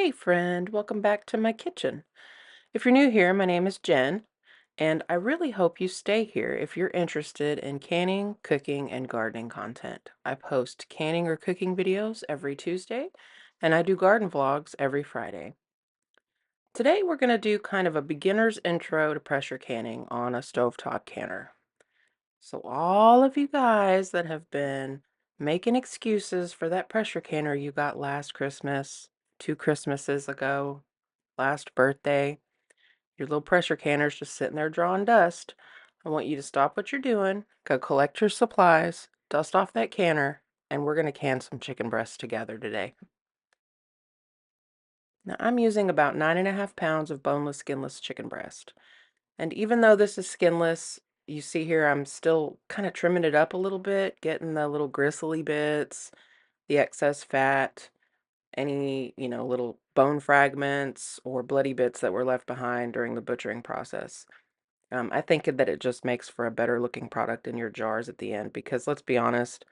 Hey friend, welcome back to my kitchen. If you're new here, my name is Jen, and I really hope you stay here if you're interested in canning, cooking, and gardening content. I post canning or cooking videos every Tuesday, and I do garden vlogs every Friday. Today we're going to do kind of a beginner's intro to pressure canning on a stovetop canner. So all of you guys that have been making excuses for that pressure canner you got last Christmas, 2 Christmases ago, last birthday, your little pressure canner's just sitting there drawing dust. I want you to stop what you're doing, go collect your supplies, dust off that canner, and we're going to can some chicken breasts together today. Now, I'm using about 9.5 pounds of boneless, skinless chicken breast. And even though this is skinless, you see here I'm still kind of trimming it up a little bit, getting the little gristly bits, the excess fat, any, little bone fragments or bloody bits that were left behind during the butchering process. I think that it just makes for a better looking product in your jars at the end because let's be honest,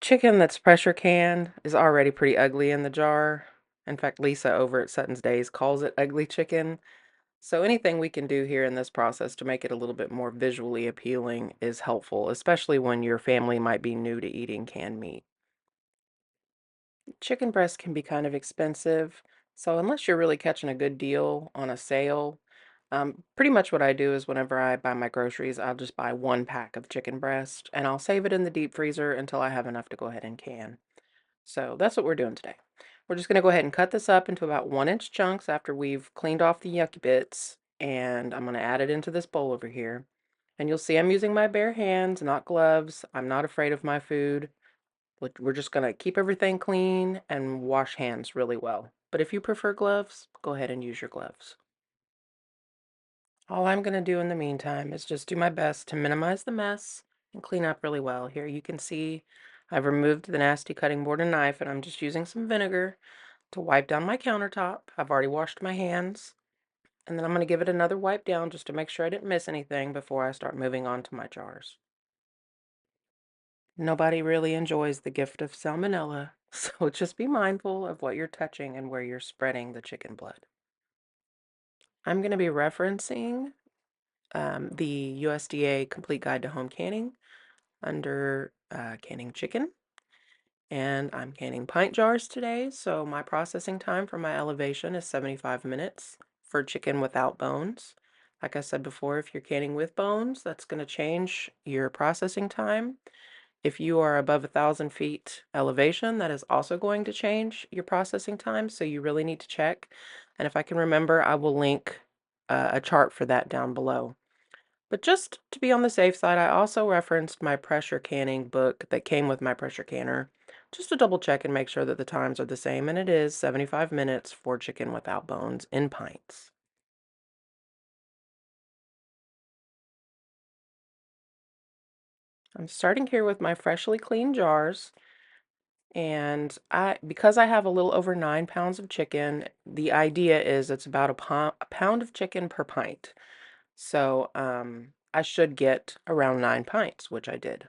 chicken that's pressure canned is already pretty ugly in the jar. In fact, Lisa over at Sutton's Days calls it ugly chicken. So anything we can do here in this process to make it a little bit more visually appealing is helpful, especially when your family might be new to eating canned meat. Chicken breast can be kind of expensive, so unless you're really catching a good deal on a sale, pretty much what I do is whenever I buy my groceries, I'll just buy 1 pack of chicken breast and I'll save it in the deep freezer until I have enough to go ahead and can. So that's what we're doing today. We're just going to go ahead and cut this up into about 1 inch chunks after we've cleaned off the yucky bits, and I'm going to add it into this bowl over here. And you'll see I'm using my bare hands, not gloves. I'm not afraid of my food. We're just going to keep everything clean and wash hands really well. But if you prefer gloves, go ahead and use your gloves. All I'm going to do in the meantime is just do my best to minimize the mess and clean up really well. Here you can see I've removed the nasty cutting board and knife, and I'm just using some vinegar to wipe down my countertop. I've already washed my hands, and then I'm going to give it another wipe down just to make sure I didn't miss anything before I start moving on to my jars. Nobody really enjoys the gift of salmonella, so just be mindful of what you're touching and where you're spreading the chicken blood. I'm going to be referencing the USDA Complete Guide to Home Canning under canning chicken. And I'm canning pint jars today, so my processing time for my elevation is 75 minutes for chicken without bones. Like I said before, if you're canning with bones, that's going to change your processing time. If you are above 1,000 feet elevation, that is also going to change your processing time, so you really need to check. And if I can remember, I will link a chart for that down below. But just to be on the safe side, I also referenced my pressure canning book that came with my pressure canner, just to double check and make sure that the times are the same, and it is 75 minutes for chicken without bones in pints. I'm starting here with my freshly cleaned jars, and because I have a little over 9 pounds of chicken, the idea is it's about a pound of chicken per pint. So I should get around 9 pints, which I did.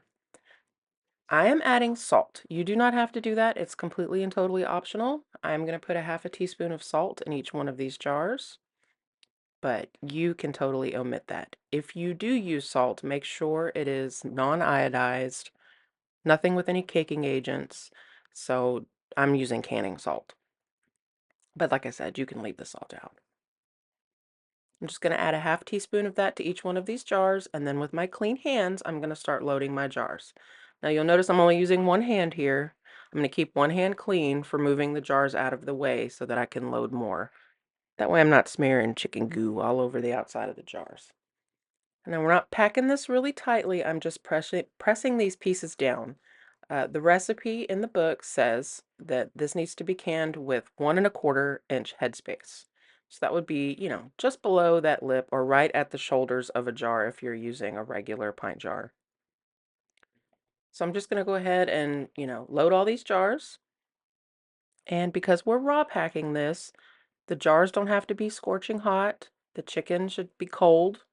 I am adding salt. You do not have to do that. It's completely and totally optional. I'm going to put a half a teaspoon of salt in each one of these jars, but you can totally omit that. If you do use salt, make sure it is non-iodized, nothing with any caking agents. So I'm using canning salt. But like I said, you can leave the salt out. I'm just going to add a half teaspoon of that to each one of these jars, and then with my clean hands, I'm going to start loading my jars. Now you'll notice I'm only using one hand here. I'm going to keep one hand clean for moving the jars out of the way so that I can load more. That way I'm not smearing chicken goo all over the outside of the jars. And now we're not packing this really tightly, I'm just pressing these pieces down. The recipe in the book says that this needs to be canned with 1 1/4 inch headspace. So that would be, just below that lip or right at the shoulders of a jar if you're using a regular pint jar. So I'm just going to go ahead and, load all these jars. And because we're raw packing this, the jars don't have to be scorching hot. The chicken should be cold.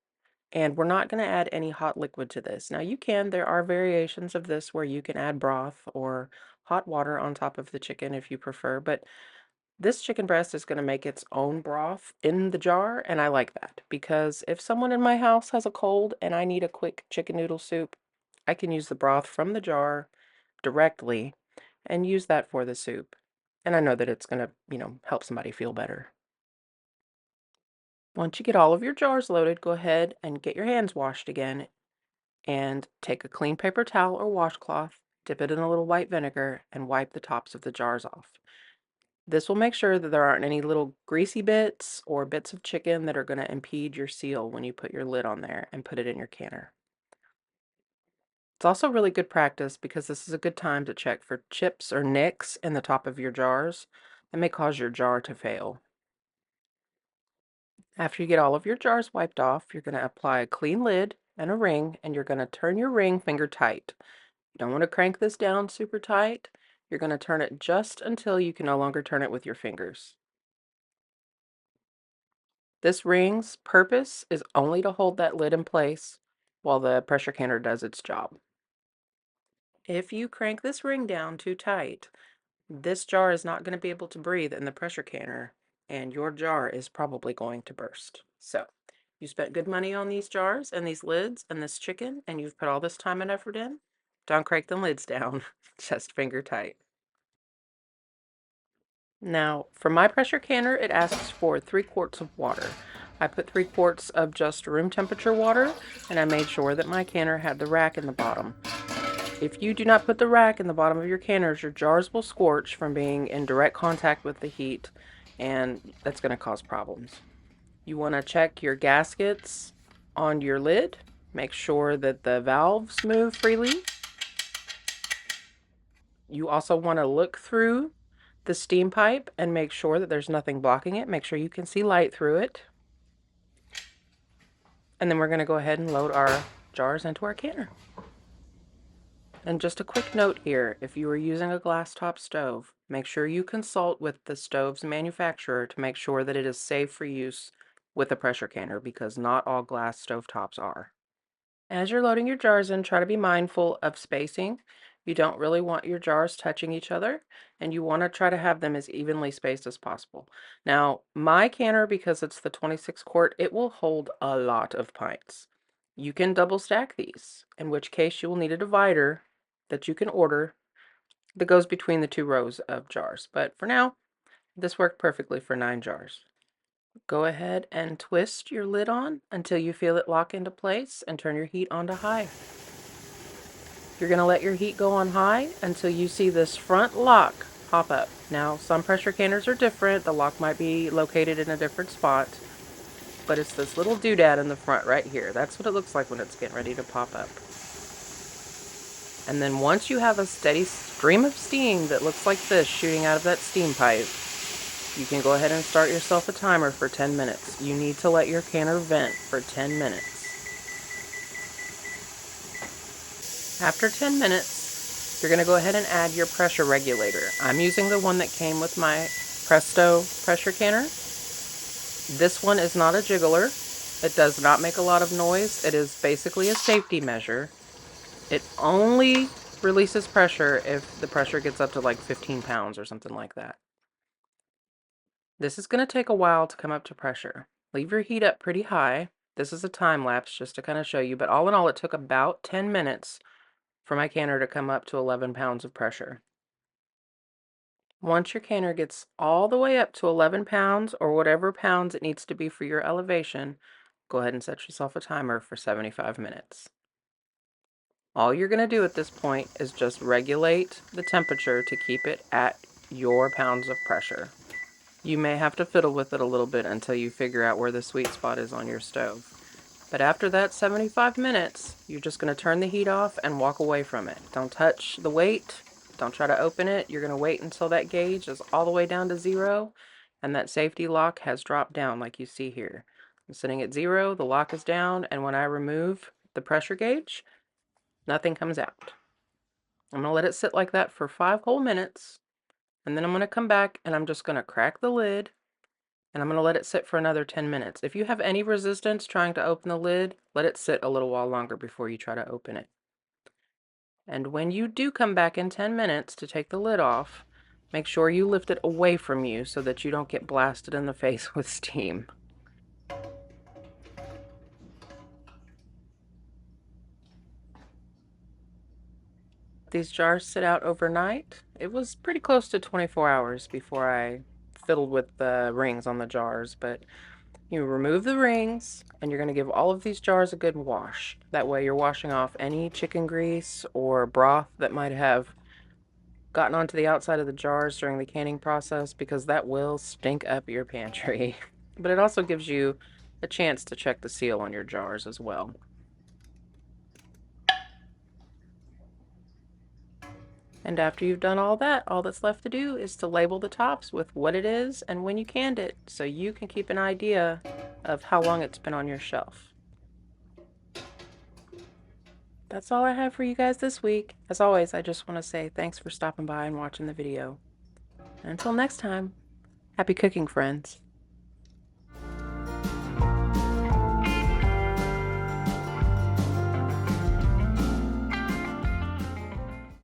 And we're not going to add any hot liquid to this. Now there are variations of this where you can add broth or hot water on top of the chicken if you prefer, but This chicken breast is going to make its own broth in the jar, and I like that because if someone in my house has a cold and I need a quick chicken noodle soup, I can use the broth from the jar directly and use that for the soup. And I know that it's going to, help somebody feel better. Once you get all of your jars loaded, go ahead and get your hands washed again and take a clean paper towel or washcloth, dip it in a little white vinegar, and wipe the tops of the jars off. This will make sure that there aren't any little greasy bits or bits of chicken that are going to impede your seal when you put your lid on there and put it in your canner. It's also really good practice because this is a good time to check for chips or nicks in the top of your jars that may cause your jar to fail. After you get all of your jars wiped off, you're going to apply a clean lid and a ring, and you're going to turn your ring finger tight. You don't want to crank this down super tight. You're going to turn it just until you can no longer turn it with your fingers. This ring's purpose is only to hold that lid in place while the pressure canner does its job. If you crank this ring down too tight, this jar is not going to be able to breathe in the pressure canner, and your jar is probably going to burst. So, you spent good money on these jars and these lids and this chicken, and you've put all this time and effort in. Don't crank the lids down, just finger tight. Now, for my pressure canner, it asks for 3 quarts of water. I put 3 quarts of just room temperature water, and I made sure that my canner had the rack in the bottom. If you do not put the rack in the bottom of your canners, your jars will scorch from being in direct contact with the heat, and that's going to cause problems. You want to check your gaskets on your lid. Make sure that the valves move freely. You also want to look through the steam pipe and make sure that there's nothing blocking it. Make sure you can see light through it. And then we're going to go ahead and load our jars into our canner. And just a quick note here, if you are using a glass top stove, make sure you consult with the stove's manufacturer to make sure that it is safe for use with a pressure canner, because not all glass stovetops are. As you're loading your jars in, try to be mindful of spacing. You don't really want your jars touching each other, and you want to try to have them as evenly spaced as possible. Now, my canner, because it's the 26 quart, it will hold a lot of pints. You can double stack these, in which case you will need a divider that you can order that goes between the 2 rows of jars. But for now, this worked perfectly for 9 jars. Go ahead and twist your lid on until you feel it lock into place and turn your heat on to high. You're going to let your heat go on high until you see this front lock pop up. Now, some pressure canners are different. The lock might be located in a different spot, but it's this little doodad in the front right here. That's what it looks like when it's getting ready to pop up. And then once you have a steady stream of steam that looks like this shooting out of that steam pipe, you can go ahead and start yourself a timer for 10 minutes. You need to let your canner vent for 10 minutes. After 10 minutes, you're going to go ahead and add your pressure regulator. I'm using the one that came with my Presto pressure canner. This one is not a jiggler. It does not make a lot of noise. It is basically a safety measure. It only releases pressure if the pressure gets up to like 15 pounds or something like that. This is going to take a while to come up to pressure. Leave your heat up pretty high. This is a time lapse just to kind of show you, but all in all, it took about 10 minutes for my canner to come up to 11 pounds of pressure. Once your canner gets all the way up to 11 pounds or whatever pounds it needs to be for your elevation, go ahead and set yourself a timer for 75 minutes. All you're going to do at this point is just regulate the temperature to keep it at your pounds of pressure. You may have to fiddle with it a little bit until you figure out where the sweet spot is on your stove. But after that 75 minutes, you're just going to turn the heat off and walk away from it. Don't touch the weight. Don't try to open it. You're going to wait until that gauge is all the way down to 0 and that safety lock has dropped down like you see here. I'm sitting at 0, the lock is down, and when I remove the pressure gauge, nothing comes out. I'm going to let it sit like that for 5 whole minutes, and then I'm going to come back and I'm just going to crack the lid. And I'm going to let it sit for another 10 minutes. If you have any resistance trying to open the lid, let it sit a little while longer before you try to open it. And when you do come back in 10 minutes to take the lid off, Make sure you lift it away from you so that you don't get blasted in the face with steam. These jars sit out overnight. It was pretty close to 24 hours before I fiddled with the rings on the jars, but you remove the rings and you're going to give all of these jars a good wash. That way you're washing off any chicken grease or broth that might have gotten onto the outside of the jars during the canning process, because that will stink up your pantry. But it also gives you a chance to check the seal on your jars as well. And after you've done all that, all that's left to do is to label the tops with what it is and when you canned it, so you can keep an idea of how long it's been on your shelf. That's all I have for you guys this week. As always, I just want to say thanks for stopping by and watching the video. And until next time, happy cooking, friends.